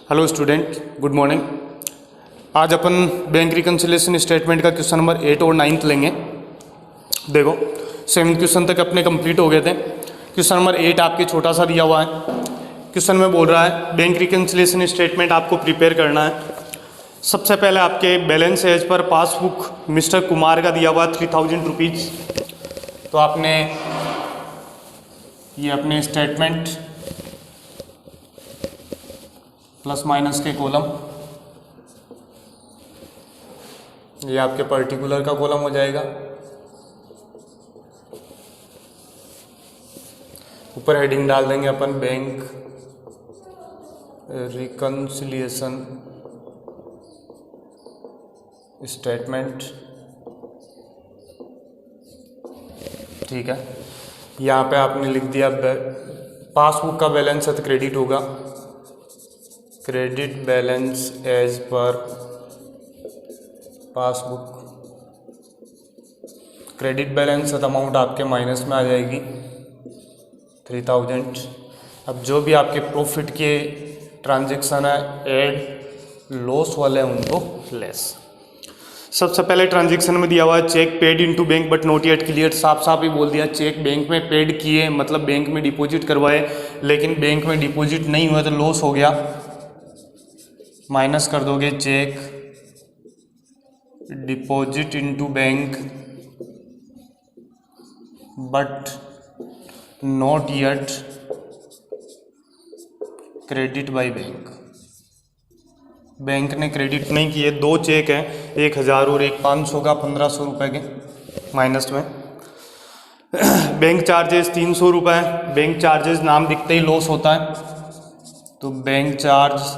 Hello student, good morning. आज अपन bank reconciliation statement का question number 8 और 9 लेंगे। देखो 7th क्वेश्चन तक अपने कंप्लीट हो गए थे। क्वेश्चन नंबर 8 आपके छोटा सा दिया हुआ है। क्वेश्चन में बोल रहा है बैंक रिकन्सिलिएशन स्टेटमेंट आपको प्रिपेयर करना है। सबसे पहले आपके balance as per passbook mister Kumar का दिया हुआ 3000 रुपीज़। तो आपने ये अपने स्टेटमेंट प्लस माइनस के कॉलम, ये आपके पर्टिकुलर का कॉलम हो जाएगा। ऊपर हेडिंग डाल देंगे अपन बैंक रिकन्सिलिएशन स्टेटमेंट। ठीक है, यहाँ पे आपने लिख दिया पासबुक का बैलेंस है तो क्रेडिट होगा, credit balance as per passbook. Credit balance amount आपके माइनस में आ जाएगी 3000। अब जो भी आपके प्रॉफिट के ट्रांजैक्शन है एड, लॉस वाले हैं उनको लेस। सबसे पहले ट्रांजैक्शन में दिया हुआ है cheque paid into bank but not yet clear. साफ साफ ही बोल दिया चेक बैंक में पेड किए, मतलब बैंक में डिपॉजिट करवाए, लेकिन बैंक में डिपॉजिट नहीं हुआ तो लॉस हो गया। माइनस कर दोगे cheque deposit into bank but not yet credit by bank. Bank ने क्रेडिट नहीं किए। दो चेक हैं, 1000 और एक 500 का, 1500 रुपये के माइनस में। बैंक चार्जेस 300 रुपये। बैंक चार्जेस नाम दिखते ही लॉस होता है, तो bank charge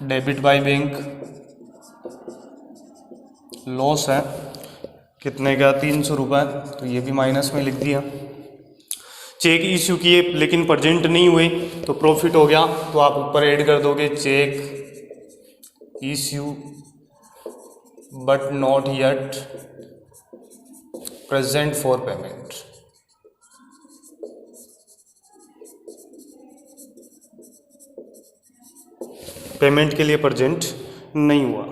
debit by bank loss है कितने का, 300 रुपये, तो ये भी माइनस में लिख दिया। चेक इश्यू किए लेकिन प्रेजेंट नहीं हुए तो प्रॉफिट हो गया, तो आप ऊपर ऐड कर दोगे cheque issue but not yet present for payment. Payment के लिए प्रेजेंट नहीं हुआ।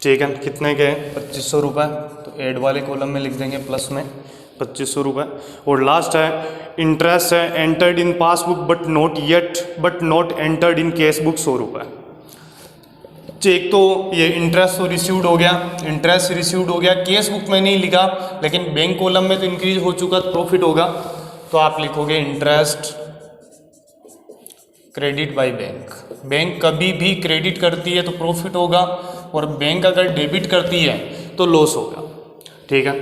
चेक है कितने के, 2500 रुपये, तो ऐड वाले कॉलम में लिख देंगे प्लस में 2500 रुपये। और लास्ट है इंटरेस्ट है entered in passbook but not entered in cash book 100 रुपये। चेक तो ये इंटरेस्ट तो रिसीव्ड हो गया, इंटरेस्ट रिसीव्ड हो गया, कैश बुक में नहीं लिखा, लेकिन बैंक कॉलम में तो इंक्रीज हो चुका, तो प्रॉफिट होगा, तो आप लिखोगे interest credit by bank. Bank कभी भी क्रेडिट करती है तो प्रॉफिट होगा, और बैंक अगर डेबिट करती है तो लॉस होगा। ठीक है,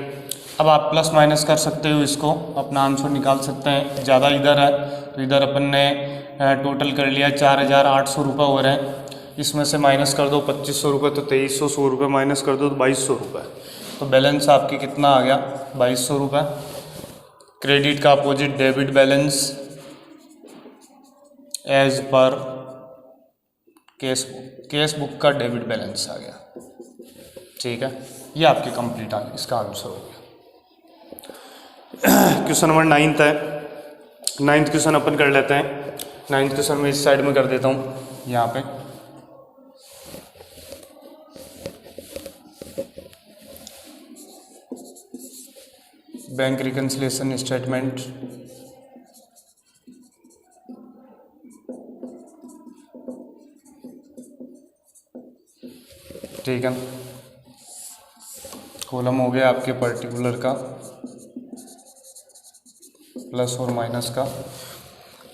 अब आप प्लस माइनस कर सकते हो, इसको अपना आंसर निकाल सकते हैं। ज़्यादा इधर है तो इधर अपन ने टोटल कर लिया 4800 रुपये हो रहे हैं। इसमें से माइनस कर दो 2500 रुपये, तो 2300, 100 रुपये माइनस कर दो तो 2200 रुपये, तो बैलेंस आपकी कितना आ गया, 2200 रुपये। क्रेडिट का opposite debit balance as per cash book का डेबिट बैलेंस आ गया। ठीक है, ये आपके कंप्लीट आ गया, इसका आंसर हो गया। क्वेश्चन नंबर 9 है। 9th क्वेश्चन अपन कर लेते हैं। 9th क्वेश्चन में इस साइड में कर देता हूँ, यहाँ पे बैंक रिकन्सिलिएशन स्टेटमेंट। ठीक है, कॉलम हो गया आपके पर्टिकुलर का, प्लस और माइनस का।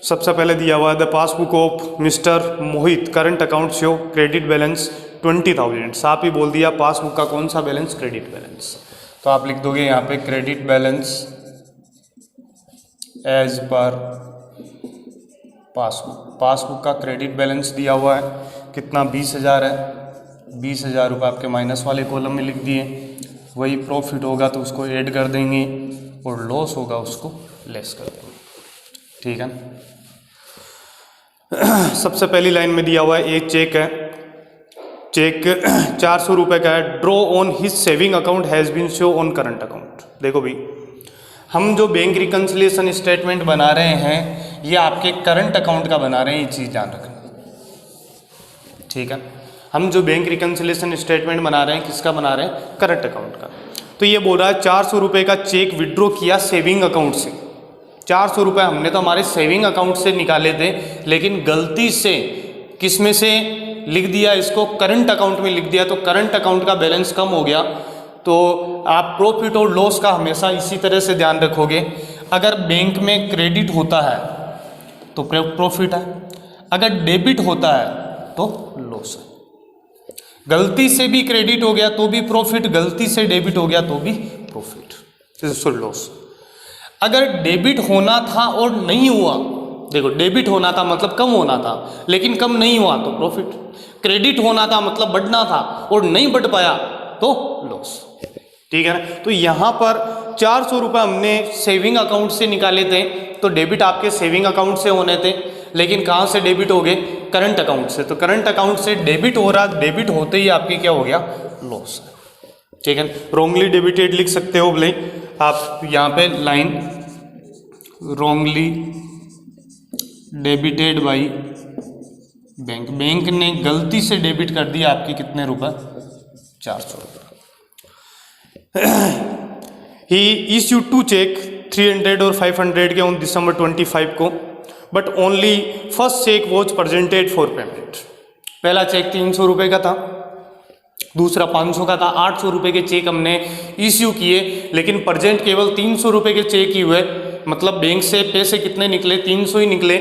सबसे पहले दिया हुआ है the passbook of mister Mohit current account show credit balance 20,000। साफ ही बोल दिया पासबुक का कौन सा बैलेंस, क्रेडिट बैलेंस, तो आप लिख दोगे यहाँ पे credit balance as per passbook. Passbook का क्रेडिट बैलेंस दिया हुआ है कितना, 20,000 है। 20,000 रुपये आपके माइनस वाले कॉलम में लिख दिए। वही प्रॉफिट होगा तो उसको ऐड कर देंगे, और लॉस होगा उसको लेस कर देंगे। ठीक है, सबसे पहली लाइन में दिया हुआ है एक चेक है, चेक 400 रुपये का है। Draw on his saving account has been show on current account. देखो भाई, हम जो बैंक रिकन्सिलिएशन स्टेटमेंट बना रहे हैं ये आपके करंट अकाउंट का बना रहे हैं, ये चीज़ ध्यान रखना। ठीक है। हम जो बैंक रिकन्सिलिएशन स्टेटमेंट बना रहे हैं किसका बना रहे हैं, करंट अकाउंट का। तो ये बोल रहा है 400 रुपये का चेक विड्रॉ किया सेविंग अकाउंट से। 400 रुपये हमने तो हमारे सेविंग अकाउंट से निकाले थे, लेकिन गलती से किस में से लिख दिया, इसको करंट अकाउंट में लिख दिया, तो करंट अकाउंट का बैलेंस कम हो गया। तो आप प्रॉफिट और लॉस का हमेशा इसी तरह से ध्यान रखोगे। अगर बैंक में क्रेडिट होता है तो प्रॉफिट है, अगर डेबिट होता है तो लॉस है। गलती से भी क्रेडिट हो गया तो भी प्रॉफिट, गलती से डेबिट हो गया तो भी प्रॉफिट, दिस इज लॉस। अगर डेबिट होना था और नहीं हुआ, देखो डेबिट होना था मतलब कम होना था, लेकिन कम नहीं हुआ तो प्रॉफिट। क्रेडिट होना था मतलब बढ़ना था और नहीं बढ़ पाया तो लॉस, ठीक है ना। तो यहाँ पर 400 रुपये हमने सेविंग अकाउंट से निकाले थे, तो डेबिट आपके सेविंग अकाउंट से होने थे, लेकिन कहाँ से डेबिट हो गए, करंट अकाउंट से। तो करंट अकाउंट से डेबिट हो रहा, डेबिट होते ही आपकी क्या हो गया, लॉस है, ठीक है। रॉन्गली डेबिटेड लिख सकते हो भले आप, यहाँ पे line wrongly debited by bank, bank ने गलती से डेबिट कर दिया आपके कितने रुपए, 400 रुपये। ही इश्यूड टू चेक 300 और 500 के ऑन दिसंबर 25 को, but only first cheque was presented for payment. पहला चेक 300 रुपये का था, दूसरा 500 का था, 800 रुपये के चेक हमने इश्यू किए, लेकिन प्रेजेंट केवल 300 रुपये के चेक ही हुए। मतलब बैंक से पैसे कितने निकले, 300 ही निकले।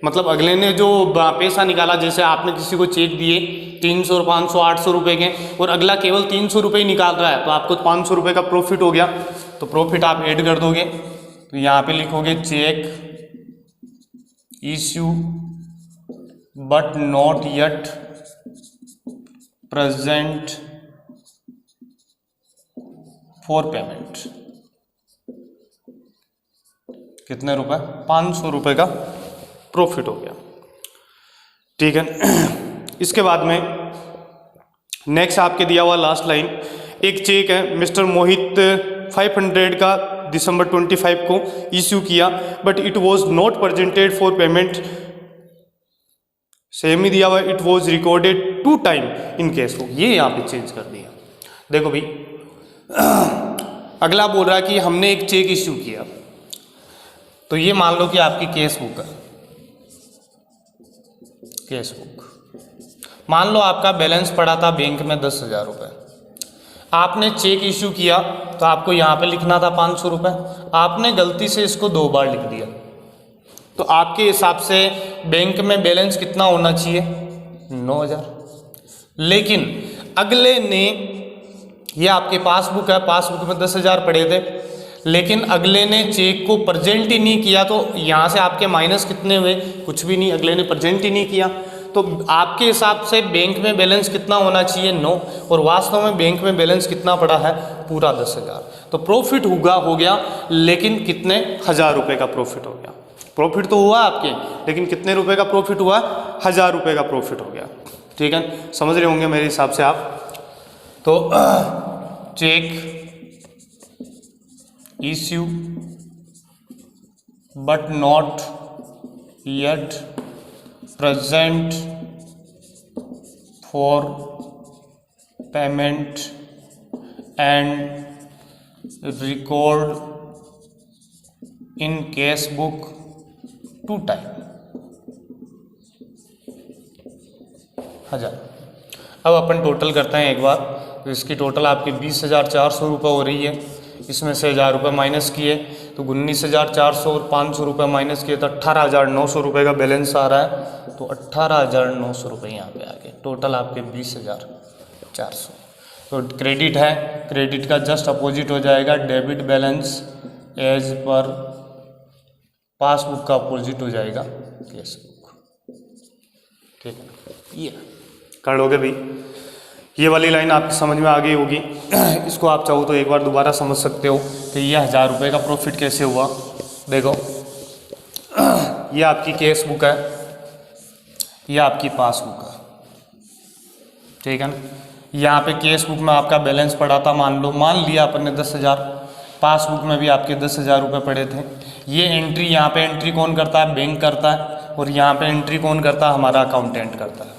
मतलब अगले ने जो पैसा निकाला, जैसे आपने किसी को चेक दिए 300, 500, 800 रुपये के, और अगला केवल 300 रुपये ही निकाल रहा है, तो आपको 500 रुपये का प्रॉफिट हो गया। तो प्रॉफिट आप ऐड कर दोगे, तो यहाँ पे लिखोगे cheque issue but not yet present for payment. कितने रुपए, 500 रुपये का प्रॉफिट हो गया, ठीक है। इसके बाद में नेक्स्ट आपके दिया हुआ लास्ट लाइन, एक चेक है मिस्टर मोहित 500 का दिसंबर 25 को इश्यू किया, but it was not presented for payment. Same ही दिया हुआ, it was recorded 2 time in cash book. ये यहाँ पे चेंज कर दिया। देखो भाई, अगला बोल रहा है कि हमने एक चेक इश्यू किया, तो ये मान लो कि आपकी कैश बुक है, कैश बुक। मान लो आपका बैलेंस पड़ा था बैंक में 10,000 रुपये, आपने चेक इश्यू किया, तो आपको यहाँ पे लिखना था 500 रुपये, आपने गलती से इसको 2 बार लिख दिया, तो आपके हिसाब से बैंक में बैलेंस कितना होना चाहिए, 9,000। लेकिन अगले ने, ये आपके पासबुक है, पासबुक में 10,000 पड़े थे, लेकिन अगले ने चेक को प्रेजेंट ही नहीं किया, तो यहाँ से आपके माइनस कितने हुए, कुछ भी नहीं, अगले ने प्रेजेंट ही नहीं किया। तो आपके हिसाब से बैंक में बैलेंस कितना होना चाहिए, 9, और वास्तव में बैंक में बैलेंस कितना पड़ा है, पूरा 10,000। तो प्रॉफिट हो गया, लेकिन कितने, 1,000 रुपये का प्रॉफिट हो गया। प्रॉफिट तो हुआ आपके, लेकिन कितने रुपए का प्रॉफिट हुआ, 1,000 रुपये का प्रॉफिट हो गया, ठीक है। समझ रहे होंगे मेरे हिसाब से आप। तो cheque issue but not yet present for payment and record in cash book 2 time, 1,000। अब अपन टोटल करते हैं एक बार, तो इसकी टोटल आपकी 20,400 रुपये हो रही है। इसमें से 1,000 रुपये माइनस किए तो 19,400 और 500 रुपये माइनस किए तो 18,900 रुपये का बैलेंस आ रहा है। तो 18,900 रुपये यहाँ पे आ गए, टोटल आपके 20,400। तो क्रेडिट है, क्रेडिट का जस्ट अपोजिट हो जाएगा debit balance, as per passbook का अपोजिट हो जाएगा कैश बुक, ठीक है। ये कर लोगे भाई, ये वाली लाइन आपकी समझ में आ गई होगी। इसको आप चाहो तो एक बार दोबारा समझ सकते हो कि ये 1,000 रुपये का प्रॉफिट कैसे हुआ। देखो, ये आपकी कैश बुक है, ये आपकी पासबुक है, ठीक है ना। यहाँ पे कैश बुक में आपका बैलेंस पड़ा था, मान लिया अपन ने 10,000, पासबुक में भी आपके 10,000 रुपये पड़े थे। ये एंट्री, यहाँ पे एंट्री कौन करता है, बैंक करता है, और यहाँ पे एंट्री कौन करता है, हमारा अकाउंटेंट करता है।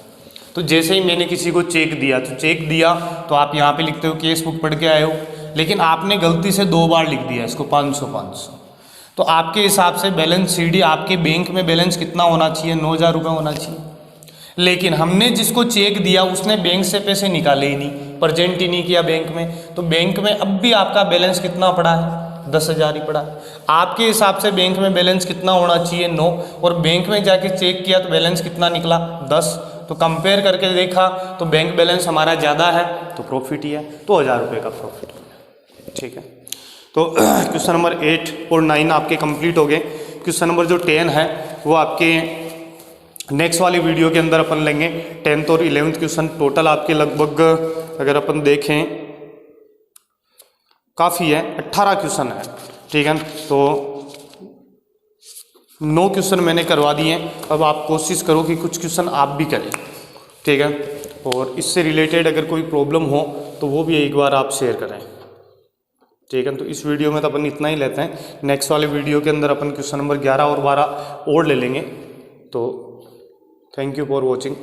तो जैसे ही मैंने किसी को चेक दिया तो आप यहाँ पे लिखते हो केस बुक पढ़ के आए हो, लेकिन आपने गलती से 2 बार लिख दिया इसको 500, तो आपके हिसाब से बैलेंस CD आपके बैंक में बैलेंस कितना होना चाहिए, 9,000 रुपये होना चाहिए। लेकिन हमने जिसको चेक दिया उसने बैंक से पैसे निकाले ही नहीं, प्रेजेंट ही नहीं किया बैंक में, तो बैंक में अब भी आपका बैलेंस कितना पड़ा है, 10,000 ही पड़ा है। आपके हिसाब से बैंक में बैलेंस कितना होना चाहिए, 9, और बैंक में जाके चेक किया तो बैलेंस कितना निकला, 10। तो कंपेयर करके देखा तो बैंक बैलेंस हमारा ज़्यादा है तो प्रॉफिट ही है, तो 1,000 रुपये का प्रॉफिट हो गया। ठीक है, तो क्वेश्चन नंबर 8 और 9 आपके कंप्लीट हो गए। क्वेश्चन नंबर जो 10 है वो आपके नेक्स्ट वाली वीडियो के अंदर अपन लेंगे। 10th और 11th क्वेश्चन टोटल आपके लगभग अगर अपन देखें काफ़ी है, 18 क्वेश्चन है। ठीक है, तो 9 क्वेश्चन मैंने करवा दिए। अब आप कोशिश करो कि कुछ क्वेश्चन आप भी करें। ठीक है, और इससे रिलेटेड अगर कोई प्रॉब्लम हो तो वो भी एक बार आप शेयर करें। ठीक है, तो इस वीडियो में तो अपन इतना ही लेते हैं। नेक्स्ट वाले वीडियो के अंदर अपन क्वेश्चन नंबर 11 और 12 और ले लेंगे। तो थैंक यू फॉर वॉचिंग।